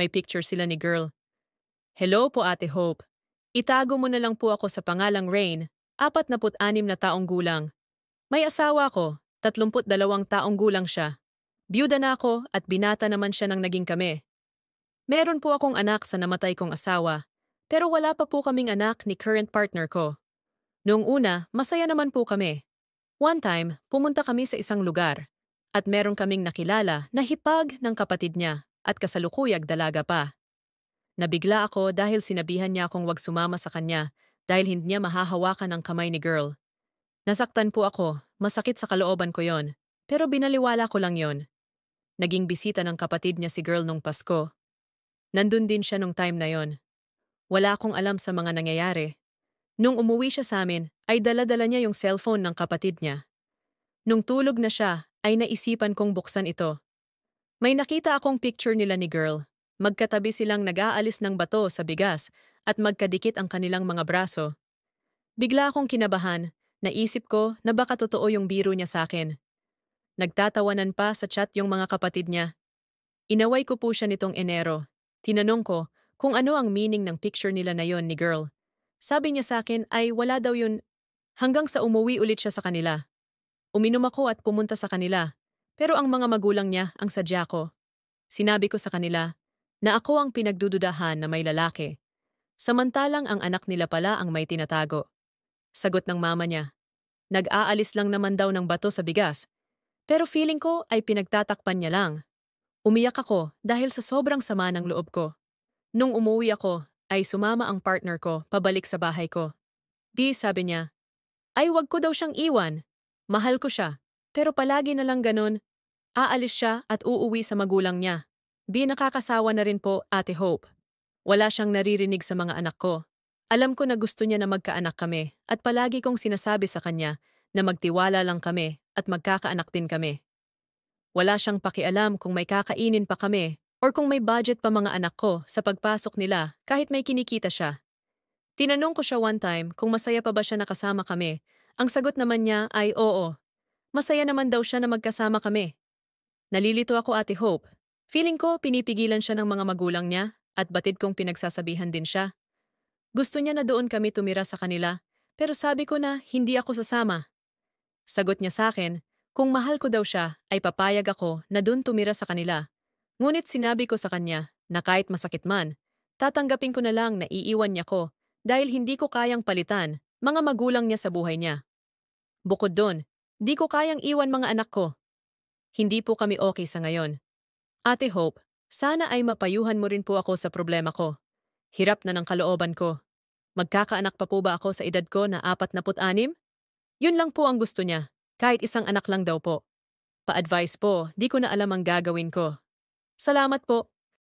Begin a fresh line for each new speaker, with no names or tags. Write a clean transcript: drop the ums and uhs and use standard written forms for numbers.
May picture sila ni girl. Hello po Ate Hope. Itago mo na lang po ako sa pangalang Rain, 46 na taong gulang. May asawa ko, 32 taong gulang siya. Byuda na ako at binata naman siya nang naging kami. Meron po akong anak sa namatay kong asawa, pero wala pa po kaming anak ni current partner ko. Noong una, masaya naman po kami. One time, pumunta kami sa isang lugar at meron kaming nakilala na hipag ng kapatid niya at kasalukuyag dalaga pa. Nabigla ako dahil sinabihan niya akong wag sumama sa kanya dahil hindi niya mahahawakan ang kamay ni girl. Nasaktan po ako, masakit sa kalooban ko yon, pero binaliwala ko lang yon. Naging bisita ng kapatid niya si girl nung Pasko. Nandun din siya nung time na yon. Wala akong alam sa mga nangyayari. Nung umuwi siya sa amin, ay dala-dala niya yung cellphone ng kapatid niya. Nung tulog na siya, ay naisipan kong buksan ito. May nakita akong picture nila ni girl. Magkatabi silang nag-aalis ng bato sa bigas at magkadikit ang kanilang mga braso. Bigla akong kinabahan, naisip ko na baka totoo yung biro niya sa akin. Nagtatawanan pa sa chat yung mga kapatid niya. Inaway ko po siya nitong Enero. Tinanong ko kung ano ang meaning ng picture nila na yon ni girl. Sabi niya sa akin ay wala daw yun hanggang sa umuwi ulit siya sa kanila. Uminom ako at pumunta sa kanila, pero ang mga magulang niya ang sadya ko. Sinabi ko sa kanila na ako ang pinagdududahan na may lalaki. Samantalang ang anak nila pala ang may tinatago. Sagot ng mama niya, nag-aalis lang naman daw ng bato sa bigas, pero feeling ko ay pinagtatakpan niya lang. Umiyak ako dahil sa sobrang sama ng loob ko. Nung umuwi ako, ay sumama ang partner ko pabalik sa bahay ko. Sabi niya, ay wag ko daw siyang iwan. Mahal ko siya, pero palagi na lang ganun. Aalis siya at uuwi sa magulang niya. Nakakasawa na rin po, Ate Hope. Wala siyang naririnig sa mga anak ko. Alam ko na gusto niya na magkaanak kami at palagi kong sinasabi sa kanya na magtiwala lang kami at magkakaanak din kami. Wala siyang pakialam kung may kakainin pa kami or kung may budget pa mga anak ko sa pagpasok nila kahit may kinikita siya. Tinanong ko siya one time kung masaya pa ba siya nakasama kami. Ang sagot naman niya ay oo. Masaya naman daw siya na magkasama kami. Nalilito ako Ate Hope. Feeling ko pinipigilan siya ng mga magulang niya at batid kong pinagsasabihan din siya. Gusto niya na doon kami tumira sa kanila pero sabi ko na hindi ako sasama. Sagot niya sa akin, kung mahal ko daw siya ay papayag ako na doon tumira sa kanila. Ngunit sinabi ko sa kanya na kahit masakit man, tatanggapin ko na lang na iiwan niya ko dahil hindi ko kayang palitan mga magulang niya sa buhay niya. Bukod doon, di ko kayang iwan mga anak ko. Hindi po kami okay sa ngayon. Ate Hope, sana ay mapayuhan mo rin po ako sa problema ko. Hirap na ng kalooban ko. Magkakaanak pa po ba ako sa edad ko na 46? Yun lang po ang gusto niya, kahit isang anak lang daw po. Pa-advise po, di ko na alam ang gagawin ko. Salamat po.